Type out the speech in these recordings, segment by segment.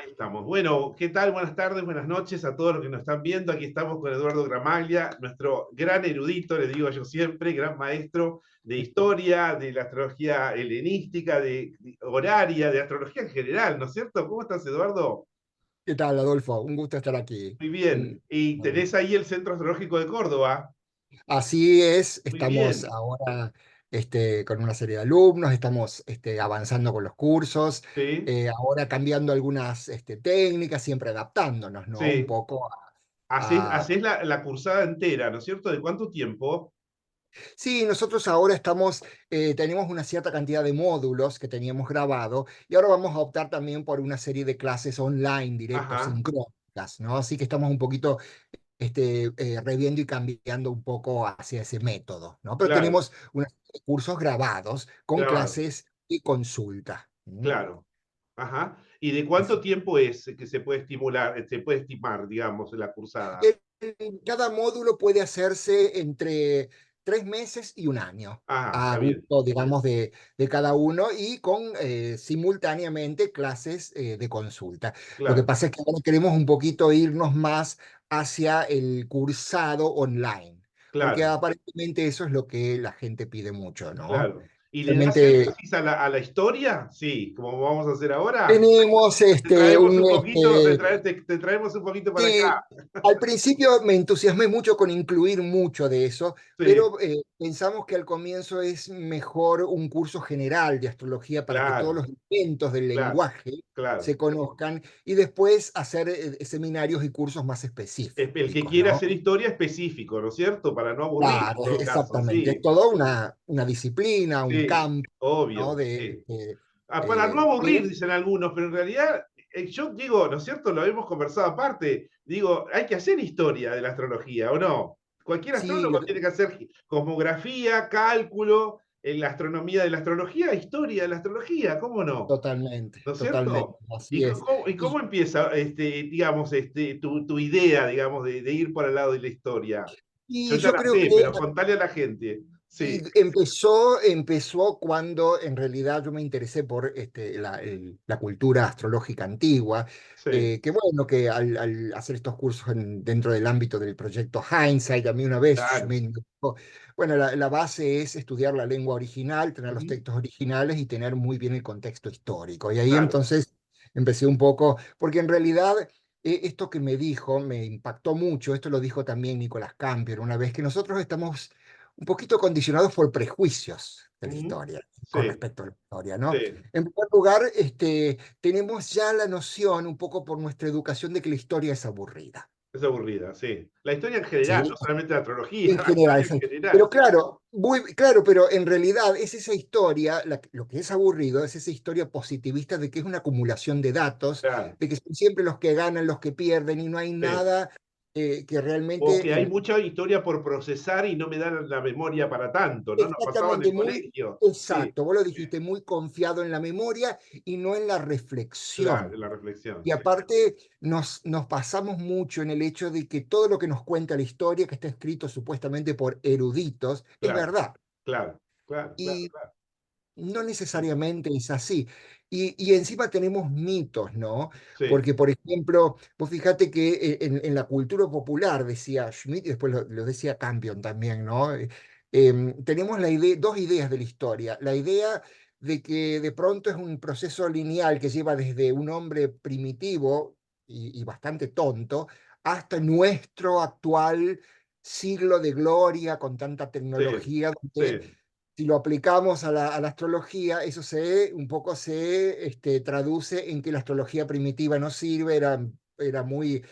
Ahí estamos. Bueno, ¿qué tal? Buenas tardes, buenas noches a todos los que nos están viendo. Aquí estamos con Eduardo Gramaglia, nuestro gran erudito, le digo yo siempre, gran maestro de historia, de la astrología helenística, de horaria, de astrología en general, ¿no es cierto? ¿Cómo estás, Eduardo? ¿Qué tal, Adolfo? Un gusto estar aquí. Muy bien. Mm, Y tenés ahí el Centro Astrológico de Córdoba. Así es, Muy estamos bien. ahora con una serie de alumnos, estamos avanzando con los cursos, Sí, ahora cambiando algunas técnicas, siempre adaptándonos, ¿no? Un sí. poco a. Hacés la cursada entera, ¿no es cierto? ¿De cuánto tiempo? Sí, nosotros ahora tenemos una cierta cantidad de módulos que teníamos grabado y ahora vamos a optar también por una serie de clases online, directos, Ajá, sincrónicas, ¿no? Así que estamos un poquito reviendo y cambiando un poco hacia ese método, ¿no? Pero claro, tenemos unos cursos grabados con grabado, clases y consulta. claro. Ajá. ¿Y de cuánto tiempo es que se puede estimular, se puede estimar, digamos, la cursada? Cada módulo puede hacerse entre 3 meses y un año, Ah, a está bien. gusto, digamos, de cada uno y con simultáneamente clases de consulta. Lo que Claro, pasa es que ahora queremos un poquito irnos más hacia el cursado online, porque claro, aparentemente eso es lo que la gente pide mucho, ¿no? claro. ¿Y le das Realmente énfasis a la historia? Sí, como vamos a hacer ahora. tenemos Te traemos un poquito, este. te traemos un poquito para Sí, acá. al principio me entusiasmé mucho con incluir mucho de eso, Sí, pero pensamos que al comienzo es mejor un curso general de astrología para que todos claro, los elementos del claro, lenguaje claro. se conozcan y después hacer seminarios y cursos más El que específicos, quiere ¿no? hacer historia específico, ¿no es cierto? Para no aburrir, en Claro, todo caso, exactamente. Es sí, toda una disciplina, un sí, campo, ¿no? obvio, sí. Para no Que aburrir, es. dicen algunos, pero en realidad yo digo, ¿no es cierto? Lo hemos conversado aparte. Digo, hay que hacer historia de la astrología, ¿o no? Cualquier Sí, astrólogo tiene que hacer cosmografía, cálculo, en la astronomía de la astrología, historia de la astrología, ¿cómo no? totalmente, ¿No es totalmente, cierto? así es. Y cómo Y, empieza, digamos, tu idea, digamos, de ir por el lado de la historia? Yo y ya yo la creo que sé, pero contale a la gente. y Sí, empezó cuando en realidad yo me interesé por la cultura astrológica antigua, sí, que bueno, que al hacer estos cursos dentro del ámbito del proyecto Hindsight, a mí una vez claro. Schmidt me dijo, bueno, la base es estudiar la lengua original, tener los Ujú, textos originales y tener muy bien el contexto histórico. Y ahí claro. entonces empecé un poco, porque en realidad. Esto que me dijo me impactó mucho, esto lo dijo también Nicolás Campion una vez, que nosotros estamos un poquito condicionados por prejuicios de la Ujú, historia, con sí, respecto a la historia, ¿no? sí. En primer lugar, tenemos ya la noción, un poco por nuestra educación, de que la historia es aburrida, Es aburrida, sí. La historia en general, no ¿sí? solamente la astrología, En la historia general, en sí. general, Pero sí. claro, claro, pero en realidad es esa historia, lo que es aburrido, es esa historia positivista de que es una acumulación de datos, Claro, de que son siempre los que ganan, los que pierden, y no hay sí. nada que O que realmente. hay mucha historia por procesar y no me dan la memoria para tanto, ¿no? Nos pasaba en el Exactamente, muy colegio. Sí, exacto. Vos lo sí, dijiste, muy confiado en la memoria y no en la claro, reflexión. la reflexión, Y sí. aparte, nos pasamos mucho en el hecho de que todo lo que nos cuenta la historia, que está escrito supuestamente por eruditos, es Claro, verdad. claro, claro, claro, Y claro. no Sí, necesariamente es así. Y encima tenemos mitos, ¿no? sí, Porque, por ejemplo, vos fíjate que en la cultura popular, decía Schmidt, y después lo decía Campion también, ¿no? Tenemos dos ideas de la historia. La idea de que de pronto es un proceso lineal que lleva desde un hombre primitivo y bastante tonto hasta nuestro actual siglo de gloria con tanta sí, tecnología, donde sí, si lo aplicamos a la astrología, eso un poco se traduce en que la astrología primitiva no sirve, era muy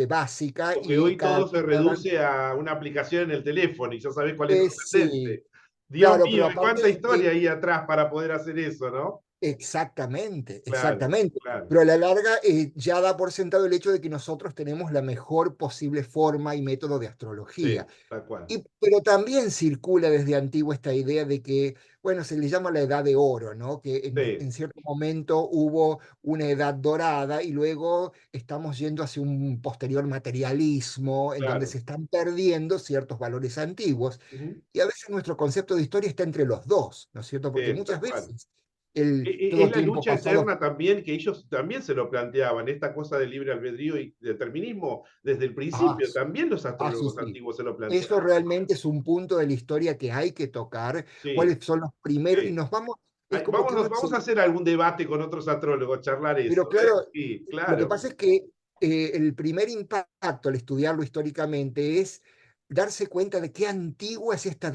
básica porque y hoy cada todo se vez se avanza. reduce a una aplicación en el teléfono y ya sabés cuál es tu Sí, ascendente. Dios claro, mío, pero ¿y cuánta aparte, historia hay atrás para poder hacer eso, no? exactamente, Claro, exactamente. claro, Pero a la larga ya da por sentado el hecho de que nosotros tenemos la mejor posible forma y método de astrología. sí, tal cual. Pero también circula desde antiguo esta idea de que, bueno, se le llama la edad de oro, ¿no? Que Sí, en cierto momento hubo una edad dorada y luego estamos yendo hacia un posterior materialismo en donde claro. se están perdiendo ciertos valores antiguos. Ujú, Y a veces nuestro concepto de historia está entre los dos, ¿no es cierto? Porque sí, muchas tal cual. veces todo Es la tiempo lucha pasado. eterna también, que ellos también se lo planteaban, esta cosa del libre albedrío y determinismo, desde el Ah, principio, también los sí, astrólogos sí. antiguos se lo Eso planteaban. realmente es un punto de la historia que hay que tocar, Sí, cuáles son los primeros, y sí. nos vamos, es Ay, como que uno vamos se... a hacer algún debate con otros astrólogos, charlar Pero eso, ¿eh? claro, Sí, lo que claro, pasa es que el primer impacto al estudiarlo históricamente es darse cuenta de qué antigua es esta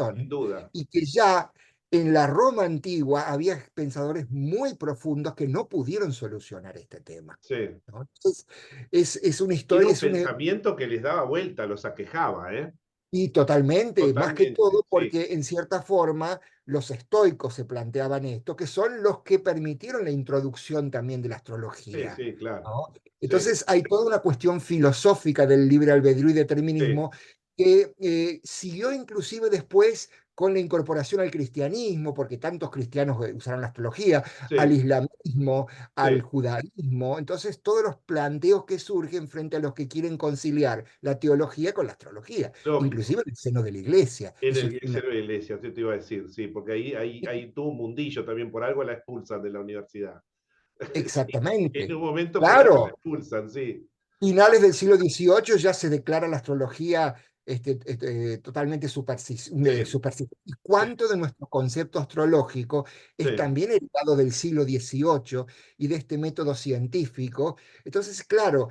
sin discusión duda. y que ya en la Roma antigua había pensadores muy profundos que no pudieron solucionar este tema, Sí. ¿no? Entonces, es una Era historia, un pensamiento que les daba vuelta, los aquejaba, ¿eh? y totalmente, más que Totalmente, todo sí, porque en cierta forma los estoicos se planteaban esto, que son los que permitieron la introducción también de la sí, astrología, sí, claro. ¿no? Sí, Entonces hay toda una cuestión filosófica del libre albedrío y sí, determinismo que siguió inclusive después con la incorporación al cristianismo, porque tantos cristianos usaron la astrología, al sí, islamismo, al sí. judaísmo. Entonces, todos los planteos que surgen frente a los que quieren conciliar la teología con la astrología, Lógico. inclusive en el seno de la iglesia. En Eso es el una... seno de la iglesia, te iba a decir, sí, porque ahí hay todo un mundillo también, por algo la expulsan de la universidad. Sí, en Exactamente. un momento por algo la Claro, expulsan, sí, finales del siglo XVIII ya se declara la astrología totalmente sí, supersticiosa. ¿Y sí, cuánto de nuestro concepto astrológico es sí. también heredado del siglo XVIII y de este método científico? Entonces, claro,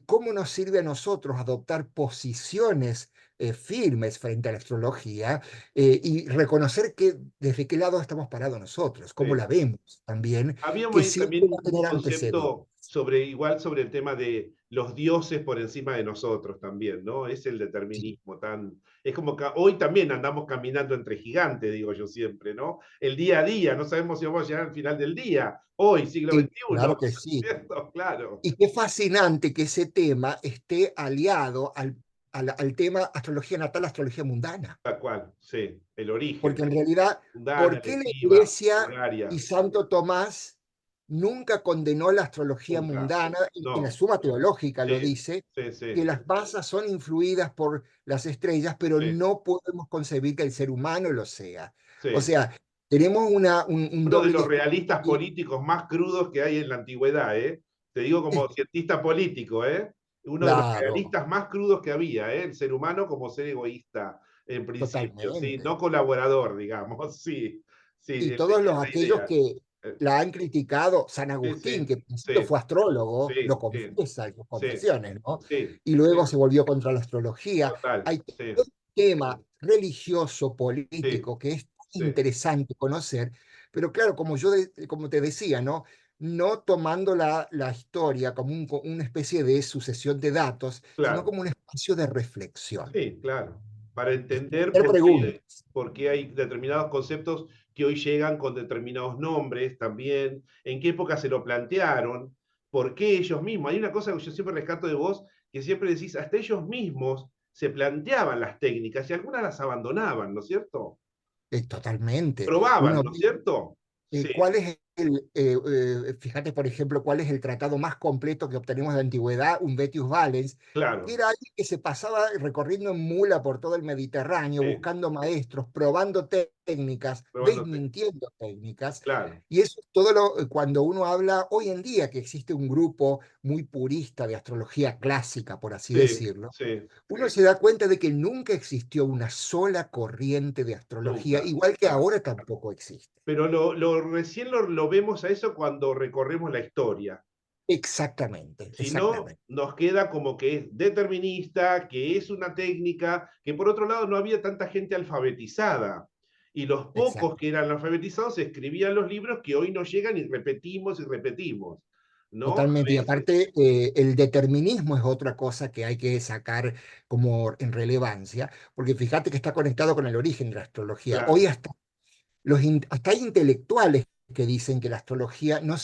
¿cómo nos sirve a nosotros adoptar posiciones firmes frente a la astrología y reconocer que desde qué lado estamos parados nosotros, cómo Sí. la vemos también, Habíamos que ahí siempre va también a un tener antecedentes? concepto sobre, igual sobre el tema de los dioses por encima de nosotros también, ¿no? Es el Sí, determinismo tan... Es como que hoy también andamos caminando entre gigantes, digo yo siempre, ¿no? El día a día, no sabemos si vamos a llegar al final del día. Hoy, siglo claro XXI, que sí. ¿cierto? Claro, Y qué fascinante que ese tema esté aliado al tema astrología natal, astrología mundana. tal cual, sí. El origen, Porque en realidad, mundana, ¿por qué la electiva, Iglesia y horaria, Santo Tomás nunca condenó la astrología nunca. mundana? En la No, Suma Teológica lo sí, dice, sí, que sí, las masas son influidas por las estrellas, pero sí, no podemos concebir que el ser humano lo sea. O sí. sea, tenemos un Uno de doble los discurso realistas aquí. políticos más crudos que hay en la antigüedad, ¿eh? Te digo como cientista político, ¿eh? Uno de los Claro, realistas más crudos que había, ¿eh? El ser humano como ser egoísta, en principio, sí, no totalmente. colaborador, digamos, sí, sí, Y él todos tenía los esa aquellos idea. que Eh, la han criticado, San Sí, Agustín, sí, que al principio sí, fue astrólogo, lo sí, sí, confiesa en sus sí, confesiones, ¿no? sí, Y luego sí, se volvió contra la astrología. total, Hay sí, todo un tema religioso, sí, político, que es sí, interesante conocer, pero claro, como te decía, ¿no? No tomando la historia como una especie de sucesión de datos, sino claro. como un espacio de reflexión. Sí, claro, para entender Hacer preguntas. por qué hay determinados conceptos que hoy llegan con determinados nombres también, en qué época se lo plantearon, por qué ellos mismos. Hay una cosa que yo siempre rescato de vos, que siempre decís, hasta ellos mismos se planteaban las técnicas y algunas las abandonaban, ¿no es cierto? Totalmente. Probaban, Uno ¿no es cierto? Sí, ¿cuál es fíjate, por ejemplo, cuál es el tratado más completo que obtenemos de antigüedad, un Vetius Valens, que claro, era alguien que se pasaba recorriendo en mula por todo el Mediterráneo, sí, buscando maestros, probando técnicas, probándote, desmintiendo técnicas. claro, Y eso es todo cuando uno habla hoy en día que existe un grupo muy purista de astrología clásica, por así sí, decirlo, sí, uno se da cuenta de que nunca existió una sola corriente de astrología, nunca, igual que claro. ahora tampoco existe. Pero recién lo vemos a eso cuando recorremos la historia. Exactamente, Si no, exactamente, nos queda como que es determinista, que es una técnica, que por otro lado no había tanta gente alfabetizada. Y los pocos exacto, que eran alfabetizados escribían los libros que hoy nos llegan y repetimos, ¿no? A totalmente. Y veces, aparte, el determinismo es otra cosa que hay que sacar como en relevancia, porque fíjate que está conectado con el origen de la astrología. Hoy claro, hasta hay intelectuales que dicen que la astrología no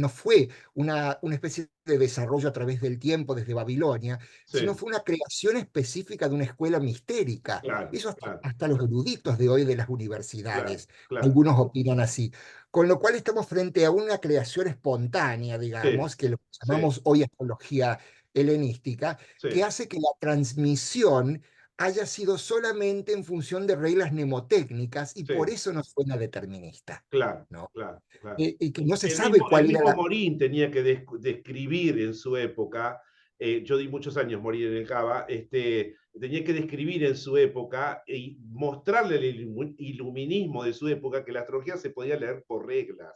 fue una especie de desarrollo a través del tiempo desde Babilonia, sino sí, fue una creación específica de una escuela mistérica. claro, Eso claro, hasta los eruditos de hoy de las claro, universidades, claro, algunos opinan así. Con lo cual estamos frente a una creación espontánea, sí, digamos, que lo sí, llamamos hoy astrología helenística, que sí, hace que la transmisión haya sido solamente en función de reglas mnemotécnicas y por sí, eso no suena determinista, claro, ¿no? claro, claro. Y que no se El sabe mismo, el cuál era mismo la... Morín tenía que describir en su época, yo di muchos años Morín en el Cava, tenía que describir en su época y mostrarle el iluminismo de su época que la astrología se podía leer por reglas.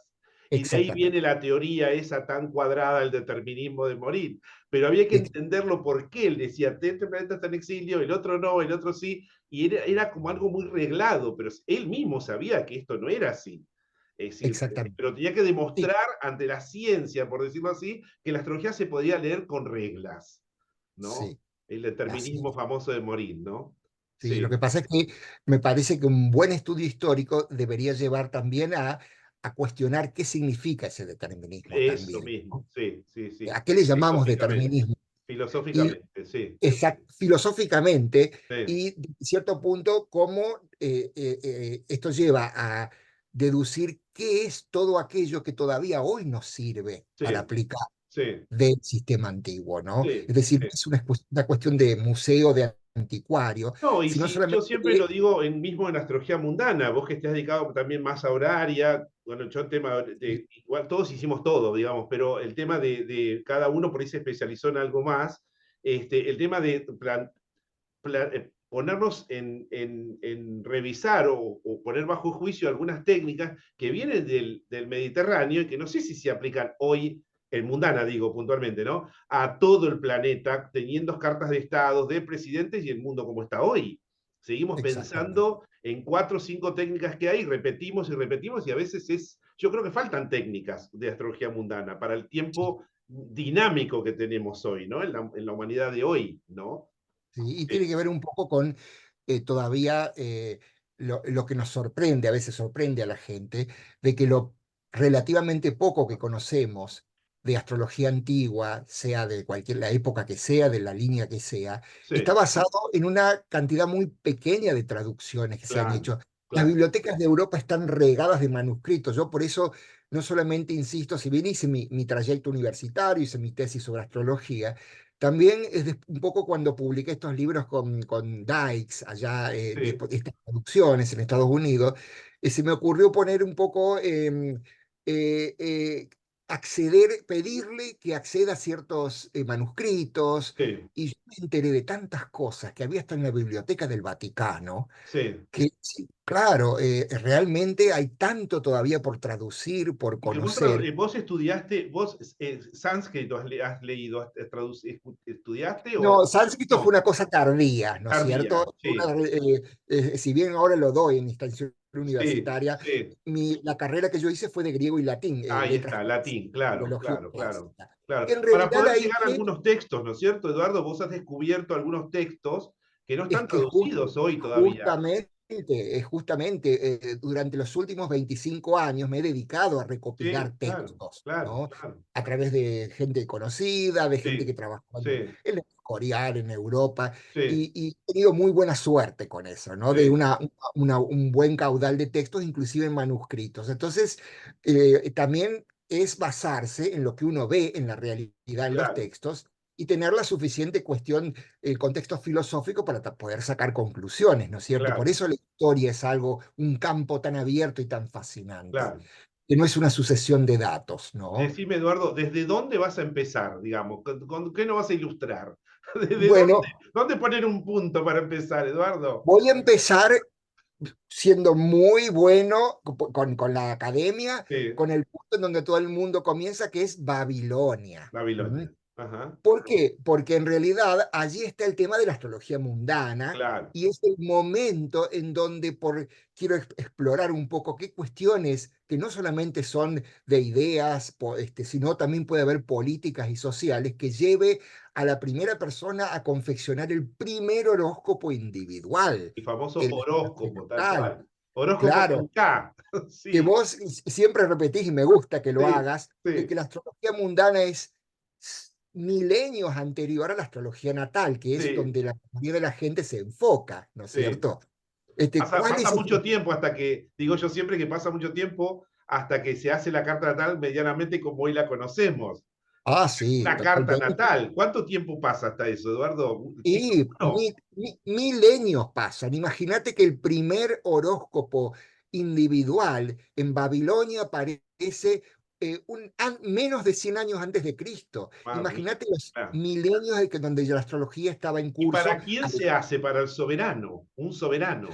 Y de ahí viene Exactamente, la teoría esa tan cuadrada, el determinismo de Morín. Pero había que ex- entenderlo por qué él decía, este planeta está en exilio, el otro no, el otro sí, y era como algo muy reglado, pero él mismo sabía que esto no era así. Es decir, exactamente. pero tenía que Sí, demostrar ante la ciencia, por decirlo así, que la astrología se podía leer con reglas, ¿no? sí, El así determinismo es. famoso de Morín, ¿no? Sí, lo Sí, que pasa es que me parece que un buen estudio histórico debería llevar también a cuestionar qué significa ese determinismo eso también, mismo, ¿no? sí, sí, sí. ¿A qué le llamamos Filosóficamente, determinismo? Y filosóficamente, sí, filosóficamente, sí, y de cierto punto, cómo esto lleva a deducir qué es todo aquello que todavía hoy nos sirve para sí, aplicar sí, del sistema antiguo, ¿no? sí, Es decir, no sí. es una cuestión de museo, de anticuario, No, y sino sí, yo solamente siempre lo de... digo mismo en astrología mundana, vos que te has dedicado también más a horaria, bueno, yo el tema de, igual todos hicimos todo, digamos, pero el tema de cada uno por ahí se especializó en algo más, el tema de ponernos en revisar o, poner bajo juicio algunas técnicas que vienen del Mediterráneo y que no sé si se aplican hoy, en mundana digo puntualmente, ¿no? A todo el planeta, teniendo cartas de estados, de presidentes y el mundo como está hoy. Seguimos Exactamente. pensando en 4 o 5 técnicas que hay, repetimos y repetimos y a veces yo creo que faltan técnicas de astrología mundana para el Sí, tiempo dinámico que tenemos hoy, ¿no? En la humanidad de hoy, ¿no? sí. Y Eh, tiene que ver un poco con todavía lo que nos sorprende, a veces sorprende a la gente, de que lo relativamente poco que conocemos de astrología antigua, sea de cualquier la época que sea, de la línea que sea, está sí, basado en una cantidad muy pequeña de traducciones que se han claro, hecho. Las claro. bibliotecas de Europa están regadas de manuscritos. Yo por eso no solamente insisto, si bien hice mi trayecto universitario, hice mi tesis sobre astrología, también es un poco cuando publiqué estos libros con Dykes, allá de Sí, estas traducciones en Estados Unidos, se me ocurrió poner un poco, eh, eh, acceder, pedirle que acceda a ciertos manuscritos, sí, y yo me enteré de tantas cosas que había hasta en la Biblioteca del Vaticano, sí. que sí, claro, realmente hay tanto todavía por traducir, por Y que vos, conocer. vos estudiaste, vos sánscrito has leído, estudiaste o No, sánscrito fue no, una cosa tardía, ¿no es tardía, cierto? sí, Si bien ahora lo doy en instancia sí, universitaria, sí. la carrera que yo hice fue de griego y latín, Ahí letras está, clásicas, latín, claro, filología claro, claro, clásica. claro. En Para realidad poder la llegar a hice algunos textos, ¿no es cierto, Eduardo? Vos has descubierto algunos textos que no Es están que traducidos hoy todavía. justamente, durante los últimos 25 años me he dedicado a recopilar Sí, claro, textos, claro, ¿no? claro. A través de gente conocida, de gente que Sí, trabajó sí, en Corea, en Europa, sí, y he tenido muy buena suerte con eso, ¿no? De sí, un buen caudal de textos, inclusive en manuscritos. Entonces, también es basarse en lo que uno ve en la realidad en los claro, textos y tener la suficiente el contexto filosófico para poder sacar conclusiones, ¿no es cierto? Por claro, eso la historia es algo, un campo tan abierto y tan fascinante, claro. que no es una sucesión de datos, ¿no? Decime, Eduardo, ¿desde dónde vas a empezar, digamos? ¿Con qué nos vas a ilustrar? ¿Desde dónde? Bueno, ¿Dónde poner un punto para empezar, Eduardo? voy a empezar siendo muy bueno con la academia, Sí, con el punto en donde todo el mundo comienza, que es Babilonia. ¿Mm? Babilonia. Ajá, ¿Por qué? Porque en realidad allí está el tema de la astrología mundana claro. y es el momento en donde quiero explorar un poco qué cuestiones que no solamente son de ideas, sino también puede haber políticas y sociales que lleve a la primera persona a confeccionar el primer horóscopo individual, El famoso el horóscopo, tal natal. cual. Horóscopo con Claro, K. que Sí, vos siempre repetís y me gusta que lo sí, hagas, de que sí, la astrología mundana es milenios anterior a la astrología natal, que es sí, donde la mayoría de la gente se enfoca, ¿no es sí. cierto? ¿Cuál Pasa es mucho tiempo hasta que, digo yo siempre que pasa mucho tiempo hasta que se hace la carta natal medianamente como hoy la conocemos. Ah, sí, Una carta totalmente. natal. ¿Cuánto tiempo pasa hasta eso, Eduardo? Siglo Y uno. milenios pasan. Imagínate que el primer horóscopo individual en Babilonia aparece menos de 100 años antes de Cristo. Imagínate los Mamita. milenios de que, donde la astrología estaba en ¿Y curso. para quién se hace? Para el soberano, un soberano,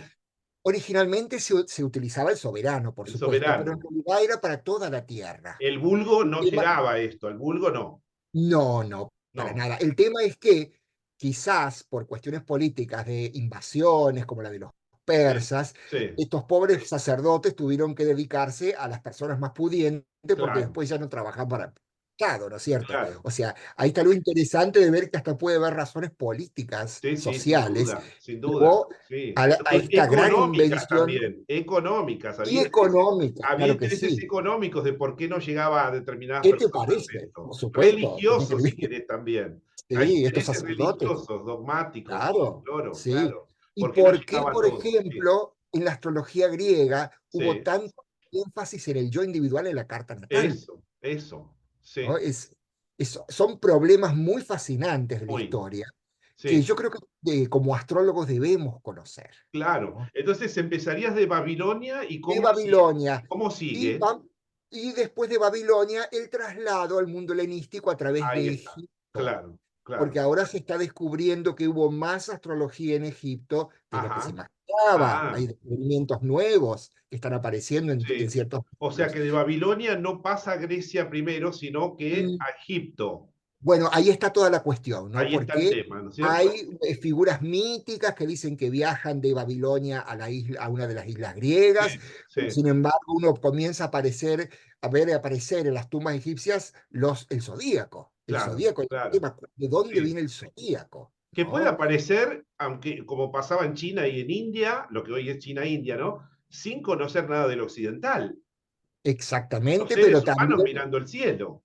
Originalmente se utilizaba el soberano, por el supuesto, pero en soberano. realidad era para toda la tierra. El vulgo El no tema, llegaba a esto, al vulgo no, no, no, para no. nada. El tema es que quizás por cuestiones políticas de invasiones como la de los Sí, persas, sí, estos pobres sacerdotes tuvieron que dedicarse a las personas más pudientes porque claro, después ya no trabajaban para el Estado, ¿no es cierto? claro. O sea, ahí está lo interesante de ver que hasta puede haber razones políticas, Sí, sí, sin sociales, duda, sin que duda. llevó Sí. a esta gran Económicas invención también, económicas. y económicas, Había claro que intereses sí. económicos de por qué no llegaba a determinadas ¿Qué te personas parece? Por esto. supuesto, tenés que Religiosos, si vivir. querés, también. Hay Sí, estos intereses sacerdotes. religiosos, dogmáticos, sí, Claro, claro, sí. claro. ¿Y ¿Por qué no por qué, llegaba a por todo? Sí, ejemplo, en la astrología griega hubo sí. tanto énfasis en el yo individual en la carta natal? Eso, ¿No? sí, Son problemas muy fascinantes de la muy, historia que sí, yo creo que como astrólogos debemos conocer. claro. ¿No? Entonces empezarías de Babilonia y De y Babilonia cómo y, sigue. va- y después de Babilonia el traslado al mundo helenístico a través Ahí de está, Egipto, claro, claro. porque ahora se está descubriendo que hubo más astrología en Egipto de lo que se Ajá. imaginaba. Ah, Hay descubrimientos nuevos que están apareciendo en sí. ciertos O sea libros. que de Babilonia no pasa a Grecia primero, sino que Mm, a Egipto. Bueno, ahí está toda la cuestión, ¿no? Ahí está el Porque tema, ¿no es cierto? hay figuras míticas que dicen que viajan de Babilonia a la isla, a una de las islas griegas, Sí, pero sí, sin embargo uno comienza a ver aparecer en las tumbas egipcias el zodíaco. El claro, zodíaco, el claro. tema, ¿de dónde Sí. viene el zodíaco? Que puede ¿No? aparecer, aunque como pasaba en China y en India, lo que hoy es China-India, ¿no? Sin conocer nada del occidental. Los Exactamente, seres humanos mirando el cielo.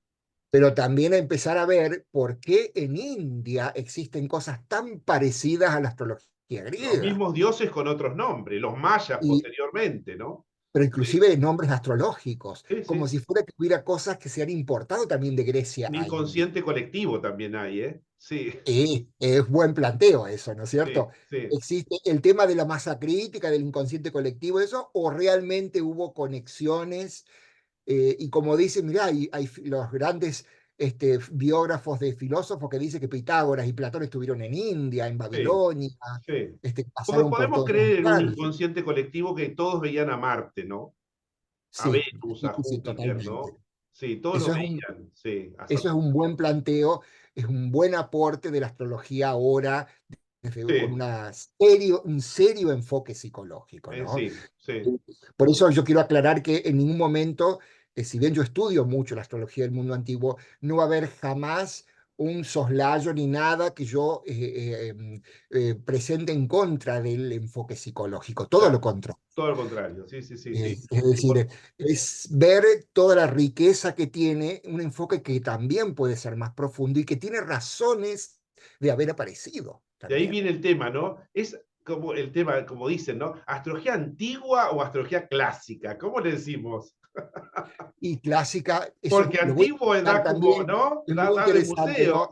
pero también a empezar a ver por qué en India existen cosas tan parecidas a la astrología Los griega. mismos dioses con otros nombres, los mayas Y posteriormente, ¿no? pero Sí, inclusive nombres astrológicos, sí, como sí. si fuera que hubiera cosas que se han importado también de Grecia Un a India. inconsciente colectivo también hay, ¿eh? Sí, Y es buen planteo eso, ¿no es sí, cierto? sí. ¿Existe el tema de la masa crítica, del inconsciente colectivo, eso, o realmente hubo conexiones? Y como dice, mirá, hay los grandes biógrafos de filósofos que dicen que Pitágoras y Platón estuvieron en India, en Sí, Babilonia, sí. pasaron por Podemos todos los creer en un lugares. inconsciente colectivo que todos veían a Marte, ¿no? A Sí, Venus, sí, a sí, sí, Júpiter, totalmente. ¿no? Sí, todos lo Eso es un, veían, sí, a Eso es Saturno. un buen planteo, es un buen aporte de la astrología ahora, con Sí, un serio enfoque psicológico, ¿no? sí, sí, Por eso yo quiero aclarar que en ningún momento, si bien yo estudio mucho la astrología del mundo antiguo, no va a haber jamás un soslayo ni nada que yo presente en contra del enfoque psicológico, todo lo claro. contrario. Todo lo contrario, sí, sí, sí, sí. Es decir, es ver toda la riqueza que tiene un enfoque que también puede ser más profundo y que tiene razones de haber aparecido De ahí también. viene el tema, ¿no? Es como el tema, como dicen, ¿no? ¿Astrología antigua o astrología clásica? ¿Cómo le decimos? Y clásica, Porque lo voy antiguo a da explicar como, también, ¿no? es muy Da de interesante, museo.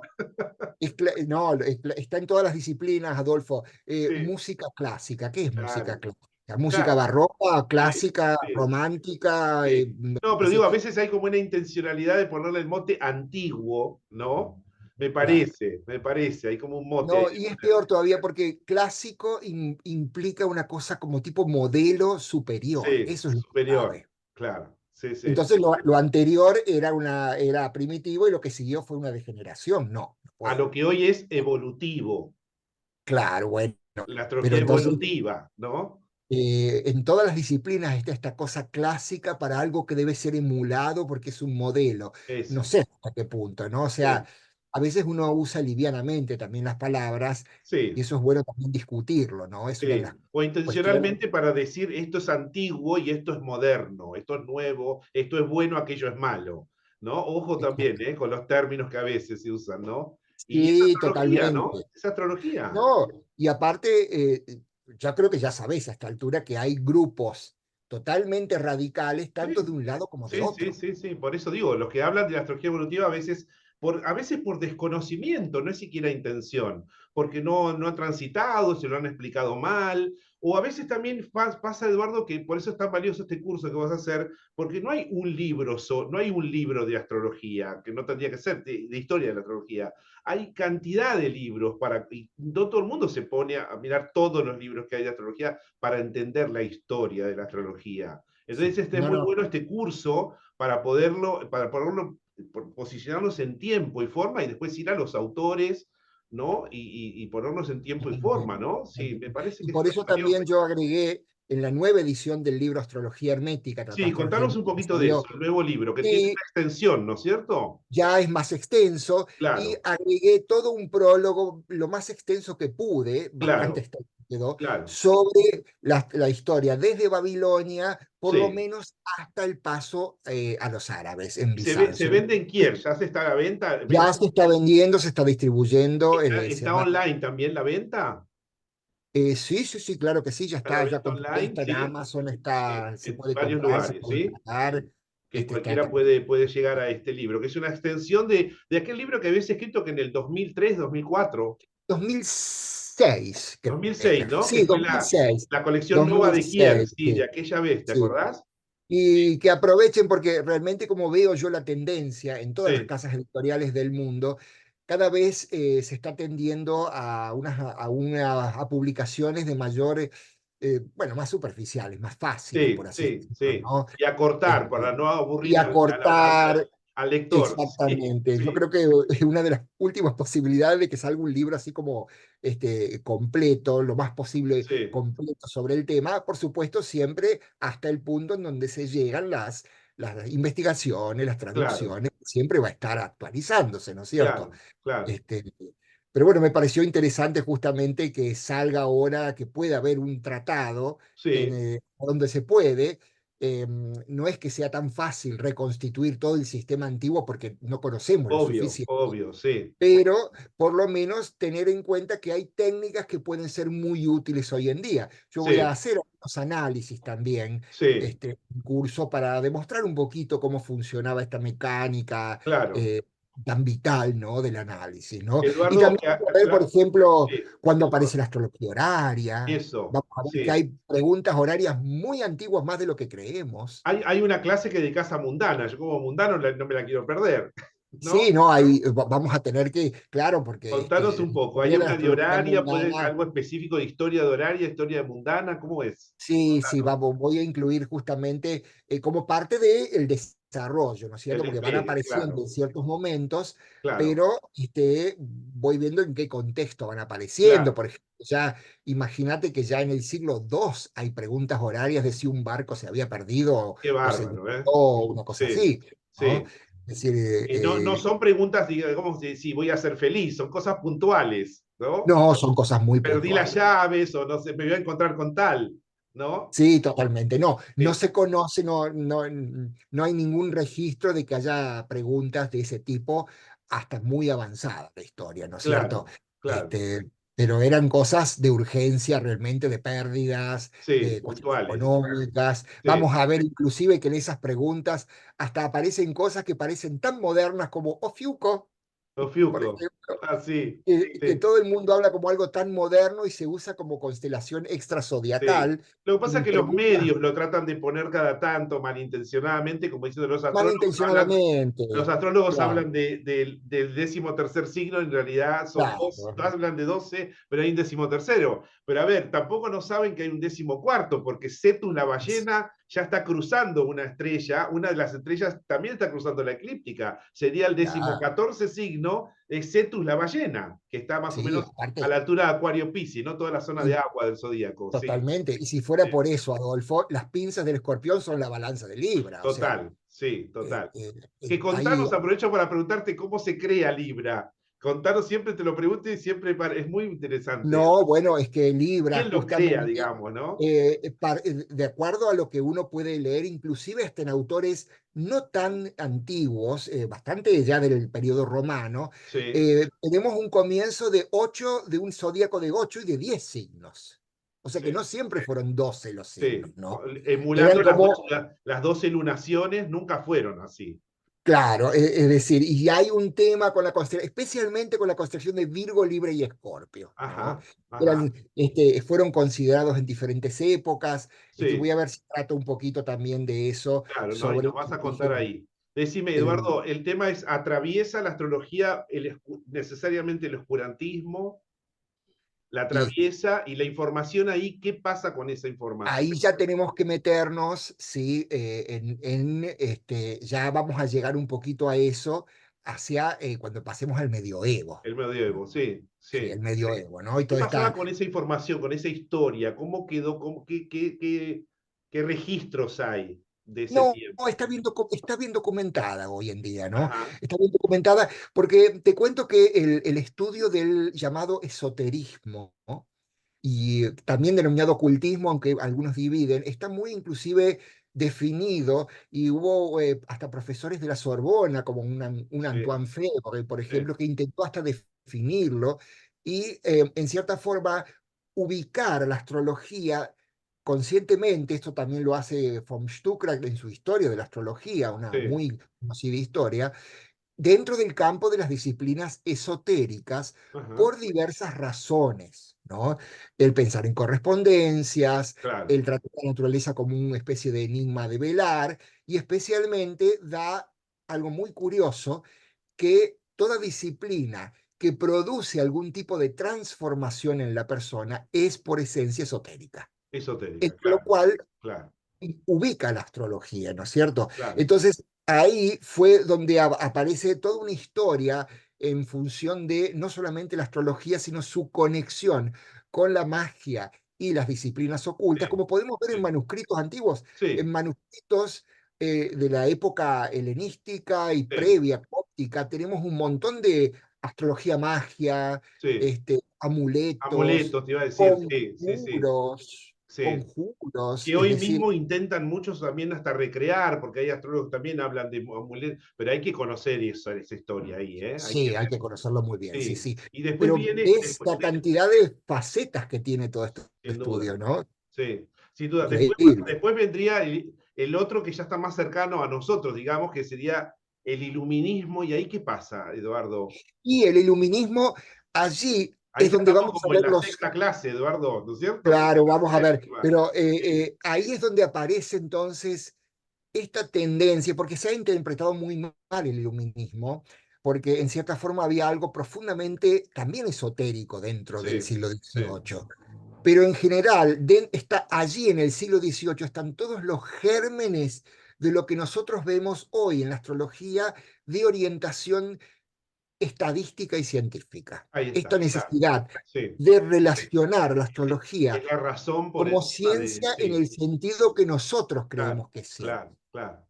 ¿no? No, está en todas las disciplinas, Adolfo. Sí, Música clásica, ¿qué es música claro, clásica? Música claro. barroca, Sí, clásica, sí, romántica, sí. No, pero así, digo, a veces hay como una intencionalidad de ponerle el mote antiguo, ¿no? claro. Me parece, hay como un mote ahí No, de y es peor ponerle. todavía porque clásico implica una cosa como tipo modelo superior. Sí, Eso es lo superior, grave. claro, sí, sí. Entonces lo anterior era primitivo y lo que siguió fue una degeneración. No, no A puede. lo que hoy es evolutivo, Claro, bueno. la Pero astrología entonces evolutiva, ¿no? en todas las disciplinas está esta cosa clásica para algo que debe ser emulado porque es un modelo. No Eso, sé hasta qué punto, ¿no? O sea, sí, a veces uno usa livianamente también las palabras y sí, eso es bueno también discutirlo, ¿no? Es una de las sí. O cuestiones. intencionalmente para decir esto es antiguo y esto es moderno, esto es nuevo, esto es bueno, aquello es malo, ¿no? Ojo también, Exacto. Con los términos que a veces se usan, ¿no? Y es Sí, astrología, ¿no? totalmente. Es astrología. No, y aparte, ya creo que ya sabes a esta altura que hay grupos totalmente radicales, tanto de Sí, un lado como de sí, sí, otro. sí, sí. Por eso digo, los que hablan de la astrología evolutiva a veces a veces por desconocimiento, no es siquiera intención, porque no han transitado, se lo han explicado mal, o a veces también pasa, Eduardo, que por eso es tan valioso este curso que vas a hacer, porque no hay un libro, no hay un libro de astrología, que no tendría que ser de historia de la astrología. Hay cantidad de libros y no todo el mundo se pone a mirar todos los libros que hay de astrología para entender la historia de la astrología. Entonces, Sí, este es no, muy no. bueno este curso para poderlo, posicionarnos en tiempo y forma y después ir a los autores, ¿no? Y ponernos en tiempo y forma, ¿no? Sí, me parece Y que es por eso valioso. también yo agregué en la nueva edición del libro Astrología Hermética, Sí, Tratado de Astrología contanos un Hermética, que poquito de eso, salió, el nuevo libro, que tiene y una extensión, ¿no es cierto? ya es más extenso, y Claro, agregué todo un prólogo, lo más extenso que pude, bastante claro, extenso quedó, claro. sobre la historia desde Babilonia, por lo Sí. menos hasta el paso a los árabes en ¿Y se Bizancio. vende en Kier? ¿Ya se está a la venta? Ya se está vendiendo, se está distribuyendo, se ¿Está llama. online también la venta? Sí, sí, sí, claro que sí, ya ¿Está la está, ya venta compré, online? está en Sí. Amazon, está, se En puede varios comprar, se lugares, puede ¿sí? pagar, Que está cualquiera puede llegar a este libro, que es una extensión de aquel libro que habías escrito que en el 2003, 2004, 2006, creo que 2006, era. ¿no? Que Sí, fue 2006, la colección Nova de Kier, 2006, sí, de sí, aquella vez, ¿te sí. acordás? Y que aprovechen porque realmente como veo yo la tendencia en todas las Sí, casas editoriales del mundo, cada vez se está tendiendo a publicaciones de mayor, bueno, más superficiales, más fáciles, sí, por así sí, decirlo, sí. ¿no? Y acortar para Este, no y aburrir acortar. al lector. Sí, Exactamente. Yo sí, creo que una de las últimas posibilidades de que salga un libro así como completo, lo más posible sí, completo sobre el tema, por supuesto, siempre hasta el punto en donde se llegan las investigaciones, las claro, traducciones, siempre va a estar actualizándose, ¿no es cierto? claro, claro. Este, pero bueno, me pareció interesante justamente que salga ahora, que pueda haber un tratado Sí, donde se puede. No es que sea tan fácil reconstituir todo el sistema antiguo porque no conocemos lo obvio, suficiente, obvio, sí, pero por lo menos tener en cuenta que hay técnicas que pueden ser muy útiles hoy en día. Yo voy a sí, hacer unos análisis también, sí, un curso para demostrar un poquito cómo funcionaba esta mecánica claro. eh, tan vital, ¿no? Del análisis, ¿no? Y Eduardo, también vamos a ver, por ejemplo, sí, cuando aparece la astrología horaria. eso, Vamos a ver que sí. hay preguntas horarias muy antiguas, más de lo que creemos. Hay una clase que dedicás a mundana, yo como mundano no me la quiero perder, Sí, ¿no? no, vamos a tener que, claro, porque Contanos un la poco, ¿hay historia de la una de astrología horaria, mundana. algo específico de historia de horaria, historia de mundana? ¿Cómo es? Sí, sí, Contanos. vamos, voy a incluir justamente como parte del desarrollo, ¿no es El cierto? Porque van despliegue, apareciendo claro, en ciertos momentos, claro, pero voy viendo en qué contexto van apareciendo. claro. Por ejemplo, ya imagínate que ya en el siglo II hay preguntas horarias de si un barco se había perdido Qué o se bárbaro, ¿eh? estrelló, una cosa Sí, así, ¿no? sí. Es decir, No son preguntas, digamos, de si voy a ser feliz, son cosas puntuales, ¿no? no, son cosas muy Perdí las puntuales. llaves o no sé, me voy a encontrar con tal, ¿no? Sí, totalmente. No, no Sí, se conoce, no hay ningún registro de que haya preguntas de ese tipo hasta muy avanzada la historia, ¿no es cierto? claro, claro. Pero eran cosas de urgencia realmente, de pérdidas, Sí, de cuestiones puntuales. económicas. Sí, Vamos a ver inclusive que en esas preguntas hasta aparecen cosas que parecen tan modernas como Ofiuco, por Ofiuco. ejemplo, Ah, sí, que sí. todo el mundo habla como algo tan moderno y se usa como constelación Sí. extrazodiacal. Lo que pasa es Y que los preguntas medios lo tratan de poner cada tanto malintencionadamente, como diciendo los astrólogos hablan, malintencionadamente. los astrólogos Claro, hablan del 13.º signo, en realidad son dos, claro. hablan de 12, pero hay un 13.º. Pero a ver, tampoco no saben que hay un 14.º, porque Cetus, la ballena, ya está cruzando una estrella, una de las estrellas también está cruzando la eclíptica. Sería el Claro. 14.º signo, es Cetus, la ballena, que está más o Sí, menos a aparte, la altura de Acuario Piscis, ¿no? Toda la zona de y agua del zodíaco, sí. totalmente. Y si fuera por eso, Adolfo, las pinzas del escorpión son la balanza de Libra. O sea, Total, sí, eh, total. eh, Que ahí, contanos, aprovecho para preguntarte cómo se crea Libra. Contanos, siempre te lo pregunto y siempre es muy interesante. no, bueno, es que Libra ¿Quién lo crea, justamente, digamos, no? de acuerdo a lo que uno puede leer, inclusive hasta en autores no tan antiguos, bastante ya del periodo romano, Sí, tenemos un comienzo de un zodíaco de 8 y de 10 signos. O sea que sí, no siempre fueron 12 los signos, sí. ¿no? Eran Emulando como las 12 lunaciones, nunca fueron así. Claro, es decir, y hay un tema con la constelación, especialmente con la constelación de Virgo, Libra y Escorpio, ¿no? Ajá, ajá. Eran, fueron considerados en diferentes épocas. Voy Sí, a ver si trato un poquito también de eso claro, ¿no? Y sobre nos vas el a contar origen. ahí. Decime, el- Eduardo, el tema es, ¿atraviesa la astrología necesariamente el oscurantismo? ¿La y atraviesa? Y la información ahí, ¿qué pasa con esa información? ahí ya tenemos que meternos, ¿sí? Ya vamos a llegar un poquito a eso hacia cuando pasemos al medioevo, El ¿no? medioevo, sí, Sí, sí. el medioevo, ¿no? Y ¿Qué toda pasaba esta. con esa información, con esa historia? ¿Cómo quedó? ¿Qué registros hay de ese No, no, tiempo? está bien documentada hoy en día, ¿no? Ajá, Está bien documentada porque te cuento que el estudio del llamado esoterismo, ¿no? Y también denominado ocultismo, aunque algunos dividen, está muy inclusive definido y hubo hasta profesores de la Sorbona, como un sí, Antoine Febre, por sí, ejemplo, que intentó hasta definirlo y en cierta forma ubicar la astrología conscientemente. Esto también lo hace von Stuckrad en su historia de la astrología, una sí, muy conocida historia, dentro del campo de las disciplinas esotéricas ajá, por diversas razones, ¿no? El pensar en correspondencias, claro, el tratar la naturaleza como una especie de enigma de velar, y especialmente da algo muy curioso, que toda disciplina que produce algún tipo de transformación en la persona es por esencia esotérica. esotérica, Lo claro, cual claro, ubica la astrología, ¿no es cierto? claro, Entonces, ahí fue donde aparece toda una historia en función de no solamente la astrología, sino su conexión con la magia y las disciplinas ocultas, sí, como podemos ver en sí, manuscritos antiguos, en sí, manuscritos de la época helenística y sí, previa cóptica, tenemos un montón de astrología, magia, sí. amuletos, Amuletos, te iba a decir, sí, sí, sí, conjuros, sí. conjuros, Que es hoy decir, mismo intentan muchos también hasta recrear, porque hay astrólogos que también hablan de amuletos, pero hay que conocer esa historia ahí, ¿eh? Hay que sí, hay que conocerlo muy bien, sí, sí. sí. Y después Pero viene, ves la cantidad de facetas que tiene todo este sin duda, estudio, ¿no? sí, sin duda. Increíble. Después vendría el otro que ya está más cercano a nosotros, digamos, que sería el iluminismo. ¿Y ahí qué pasa, Eduardo? Y el iluminismo, allí Ahí es ya donde estamos vamos a como en ver la los. sexta clase, Eduardo, ¿no es cierto? Sexta Claro, vamos a clase de ver, Deriva. pero Sí, ahí es donde aparece entonces esta tendencia, porque se ha interpretado muy mal el iluminismo, porque en cierta forma había algo profundamente también esotérico dentro del sí, siglo sí, XVIII. Pero en general, está allí en el siglo XVIII, están todos los gérmenes de lo que nosotros vemos hoy en la astrología de orientación estadística y científica. ahí Esta está, claro. necesidad Sí. de relacionar la astrología Es la razón por como encima de, ciencia en sí, el sentido que nosotros claro, creemos que es ciencia. claro, claro,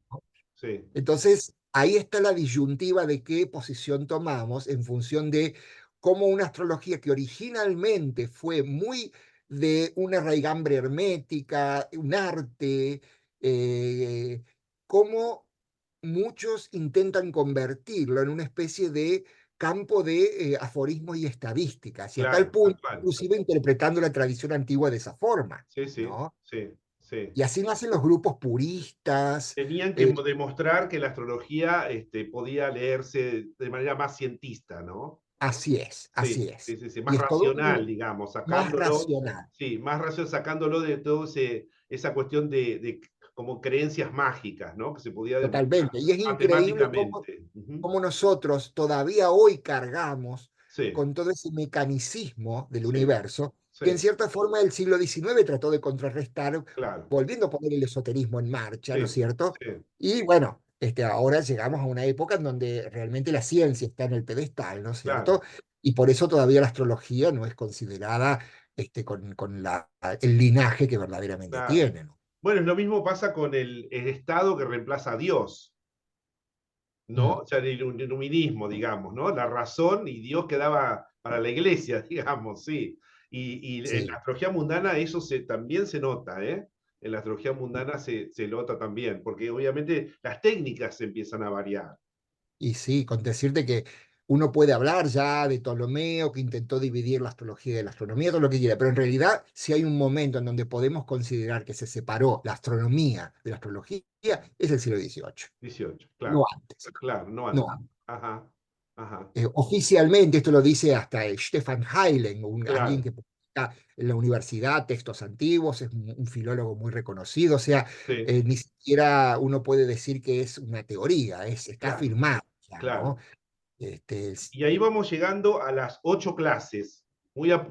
sí, Entonces, ahí está la disyuntiva de qué posición tomamos en función de cómo una astrología que originalmente fue muy de una raigambre hermética, un arte, eh, cómo muchos intentan convertirlo en una especie de campo de aforismos y estadísticas, y a tal claro, tal punto, cual. inclusive interpretando la tradición antigua de esa forma, Sí, sí, ¿no? sí, sí. Y así nacen los grupos puristas. Tenían que eh, demostrar que la astrología podía leerse de manera más cientista, ¿no? Así es, así Sí, es. sí, sí, sí, Y más es todo racional, digamos, más sacándolo, racional, sí, más racional, sacándolo de todo esa cuestión de como creencias mágicas, ¿no? Que se podía demostrar totalmente. Y es increíble matemáticamente. Ujú. cómo nosotros todavía hoy cargamos Sí, con todo ese mecanicismo del sí, universo, que en sí, cierta forma el siglo XIX trató de contrarrestar, claro, volviendo a poner el esoterismo en marcha, ¿no es sí, cierto? sí, Y bueno, ahora llegamos a una época en donde realmente la ciencia está en el pedestal, ¿no es claro, cierto? Y por eso todavía la astrología no es considerada con el linaje que verdaderamente claro. tiene, ¿no? Bueno, es lo mismo pasa con el Estado que reemplaza a Dios, ¿no? Mm, O sea, el iluminismo, digamos, ¿no? La razón y Dios quedaba para la iglesia, digamos, sí. Y en la sí. astrología mundana eso también se nota, ¿eh? En la astrología mundana se nota también, porque obviamente las técnicas se empiezan a variar. Y sí, con decirte que uno puede hablar ya de Ptolomeo, que intentó dividir la astrología de la astronomía, todo lo que quiera, pero en realidad, si hay un momento en donde podemos considerar que se separó la astronomía de la astrología, es el siglo XVIII, 18, no claro. antes, Claro, no no antes. antes. Ajá, ajá. Oficialmente, esto lo dice hasta Stefan Heilen, alguien Claro, que publica en la universidad textos antiguos, es un filólogo muy reconocido, o sea, sí, ni siquiera uno puede decir que es una teoría, está claro, afirmado ya, ¿no? claro. Este, es- Y ahí vamos llegando a las 8 clases.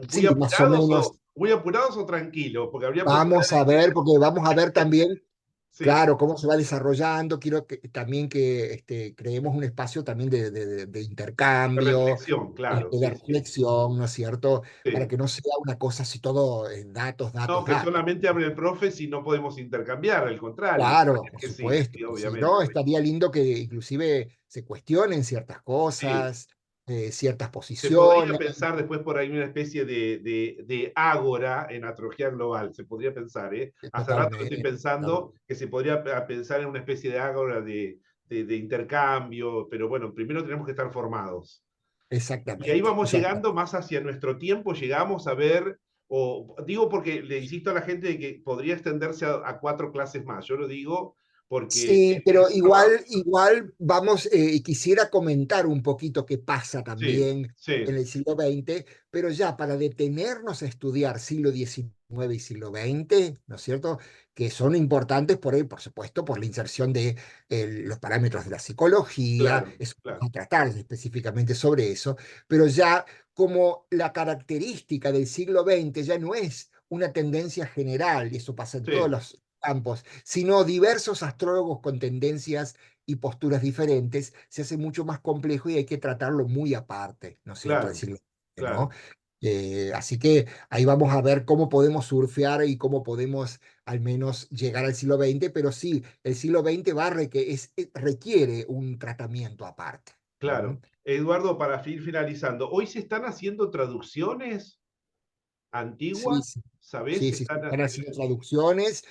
sí, más o menos. Muy apurados o tranquilos, porque habría posibilidad Vamos a ver, porque vamos a ver también, sí, claro, cómo se va desarrollando. Quiero que, también que creemos un espacio también de de intercambio, reflexión, claro, de sí, sí, reflexión, ¿no es cierto? Para sí. que no sea una cosa así todo datos, No, datos, que datos. solamente abre el profe si no podemos intercambiar, al contrario. Claro, por Que sí, supuesto, sí, que si obviamente. no, estaría lindo que inclusive se cuestionen ciertas Sí. cosas, ciertas Se podría posiciones, pensar después por ahí una especie de ágora en astrología global, se podría pensar, ¿eh? Hace rato que estoy totalmente. pensando que se podría pensar en una especie de ágora de intercambio, pero bueno, primero tenemos que estar formados. Y ahí Exactamente, vamos exactamente. llegando más hacia nuestro tiempo, llegamos a ver, o digo porque le insisto a la gente de que podría extenderse a 4 clases más, yo lo digo porque Sí, pero igual vamos, y quisiera comentar un poquito qué pasa sí, también en sí, el siglo XX, pero ya para detenernos a estudiar siglo XIX y siglo XX, ¿no es cierto? Que son importantes por ahí, por supuesto, por la inserción de los parámetros de la psicología, claro, eso vamos claro, a tratar específicamente sobre eso, pero ya como la característica del siglo XX ya no es una tendencia general, y eso pasa en todos sí, los campos, sino diversos astrólogos con tendencias y posturas diferentes, se hace mucho más complejo y hay que tratarlo muy aparte, ¿no es cierto? claro, Decirlo, ¿no? claro. Así que ahí vamos a ver cómo podemos surfear y cómo podemos al menos llegar al siglo XX, pero sí, el siglo XX requiere un tratamiento aparte. Claro. Eduardo, para ir finalizando, ¿hoy se están haciendo traducciones antiguas? Sí, sí, ¿Sabés? sí, sí, se están haciendo traducciones,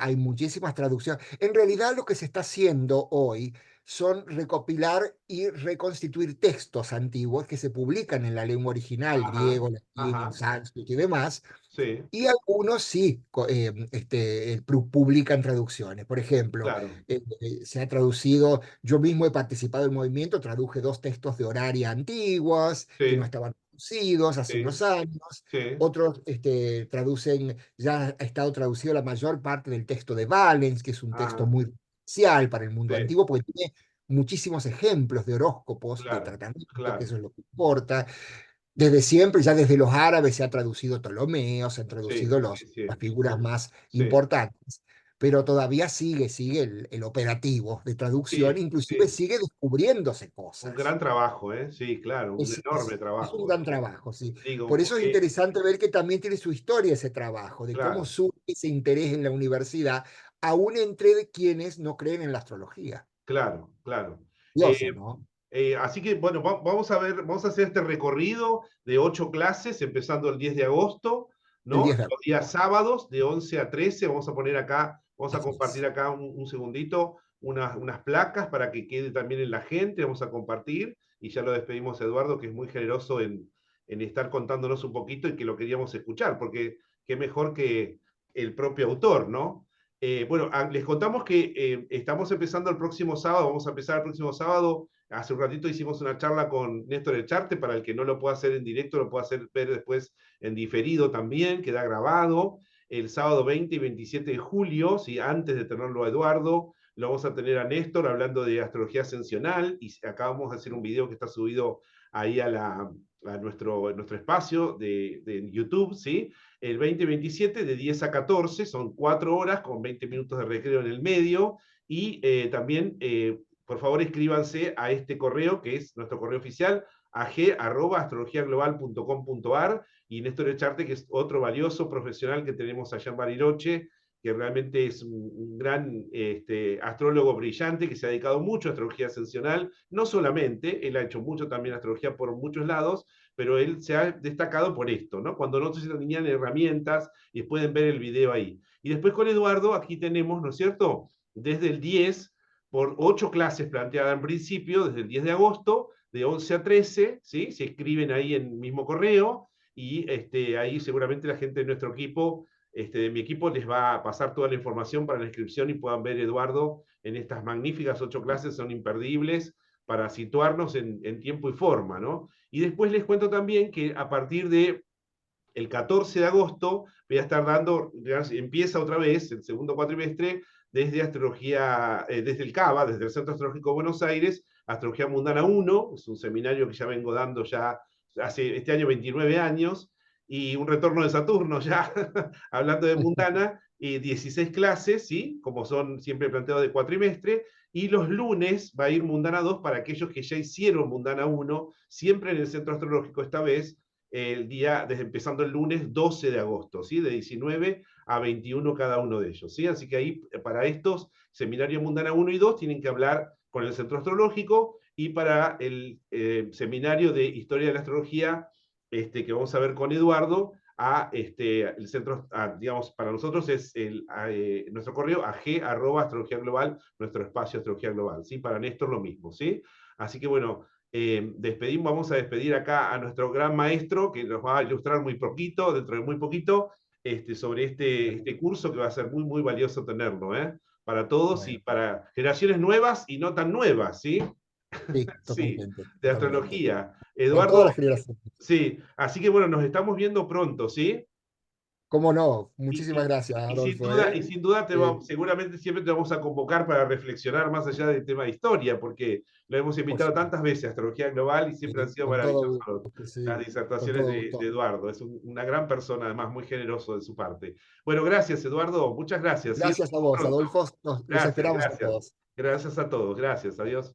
hay muchísimas traducciones. En realidad lo que se está haciendo hoy son recopilar y reconstituir textos antiguos que se publican en la lengua original, Ajá, griego, latín, en ajá, sánscrito y demás, sí, y algunos sí publican traducciones. Por ejemplo, claro, se ha traducido, yo mismo he participado en el movimiento, traduje 2 textos de horaria antiguos que no sí, estaban traducidos hace sí, unos años. sí, Otros traducen, ya ha estado traducido la mayor parte del texto de Valens, que es un texto ajá, muy especial para el mundo sí, antiguo, porque tiene muchísimos ejemplos de horóscopos, de claro, tratamiento, que claro, eso es lo que importa. Desde siempre, ya desde los árabes se ha traducido Ptolomeo, se han sí, traducido sí, las sí, figuras más sí, importantes, pero todavía sigue el operativo de traducción, sí, inclusive sí. sigue descubriéndose Un cosas. gran trabajo, ¿eh? Sí, claro, un enorme Es un trabajo. gran trabajo, sí. Digo, Por eso es porque, interesante ver que también tiene su historia ese trabajo, de cómo claro, surge ese interés en la universidad, aún entre quienes no creen en la astrología. claro, claro. Eh, Curioso, ¿no? así que, bueno, vamos a ver, vamos a hacer este recorrido de 8 clases, empezando el 10 de agosto, El ¿no? 10 de Los días agosto. sábados de 11 a 13, vamos a poner acá, vamos a Así compartir es. acá un segundito, unas placas para que quede también en la gente, vamos a compartir, y ya lo despedimos a Eduardo, que es muy generoso en estar contándonos un poquito y que lo queríamos escuchar, porque qué mejor que el propio autor, ¿no? Bueno, les contamos que estamos empezando el próximo sábado, vamos a empezar el próximo sábado. Hace un ratito hicimos una charla con Néstor Echarte, para el que no lo pueda hacer en directo, lo pueda hacer ver después en diferido también, queda grabado. El sábado 20 y 27 de julio, ¿sí? Antes de tenerlo a Eduardo, lo vamos a tener a Néstor hablando de astrología ascensional, y acabamos de hacer un video que está subido ahí a nuestro espacio de YouTube, ¿sí? El 2027 de 10 a 14, son 4 horas con 20 minutos de recreo en el medio, y también, por favor, escríbanse a este correo, que es nuestro correo oficial, ag@astrologiaglobal.com.ar, y Néstor Echarte, que es otro valioso profesional que tenemos allá en Bariloche, que realmente es un gran astrólogo brillante, que se ha dedicado mucho a astrología ascensional, no solamente, él ha hecho mucho también astrología por muchos lados, pero él se ha destacado por esto, ¿no? Cuando no se tenían herramientas, y pueden ver el video ahí. Y después con Eduardo, aquí tenemos, ¿no es cierto? Desde el 10 por 8 clases planteadas en principio, desde el 10 de agosto, de 11 a 13, ¿sí? Se escriben ahí en el mismo correo, y ahí seguramente la gente de nuestro equipo, de mi equipo, les va a pasar toda la información para la inscripción y puedan ver, Eduardo, en estas magníficas 8 clases, son imperdibles para situarnos en tiempo y forma, ¿no? Y después les cuento también que a partir de el 14 de agosto voy a estar dando, empieza otra vez el segundo cuatrimestre desde astrología, desde el CABA, desde el Centro Astrológico de Buenos Aires, Astrología Mundana 1, es un seminario que ya vengo dando ya hace este año 29 años, y un retorno de Saturno ya, hablando de Mundana, 16 clases, ¿sí? Como son siempre planteados de cuatrimestre, y los lunes va a ir Mundana 2 para aquellos que ya hicieron Mundana 1, siempre en el Centro Astrológico esta vez, el día, desde empezando el lunes 12 de agosto, ¿sí? De 19 a 21 cada uno de ellos, ¿sí? Así que ahí, para estos, Seminario Mundana 1 y 2, tienen que hablar con el Centro Astrológico, y para el Seminario de Historia de la Astrología, que vamos a ver con Eduardo, el centro, digamos, para nosotros es nuestro correo ag@astrología global, nuestro espacio Astrología Global, ¿sí? Para Néstor lo mismo, ¿sí? Así que bueno, vamos a despedir acá a nuestro gran maestro, que nos va a ilustrar muy poquito, dentro de muy poquito, sobre este curso, que va a ser muy, muy valioso tenerlo, ¿eh? Para todos y Bueno, para generaciones nuevas y no tan nuevas, ¿sí? sí, Sí, totalmente, de totalmente. astrología. Para todas Eduardo, las generaciones. sí, así que bueno, nos estamos viendo pronto, ¿sí? ¿Cómo no? Y, Muchísimas y- gracias, y sin Adolfo, duda, ¿eh? y sin duda Eh, seguramente siempre te vamos a convocar para reflexionar más allá del tema de historia, porque lo hemos por invitado supuesto, tantas veces a Astrología Global, y siempre han sido con todo maravillosas gusto, las sí, con disertaciones todo de gusto. Eduardo. Es una gran persona, además muy generoso de su parte. Bueno, gracias, Eduardo. Muchas gracias, ¿sí? Nos Gracias a vemos vos, pronto. Adolfo. Los Gracias, esperamos a gracias. todos. Gracias a todos. Gracias. Adiós.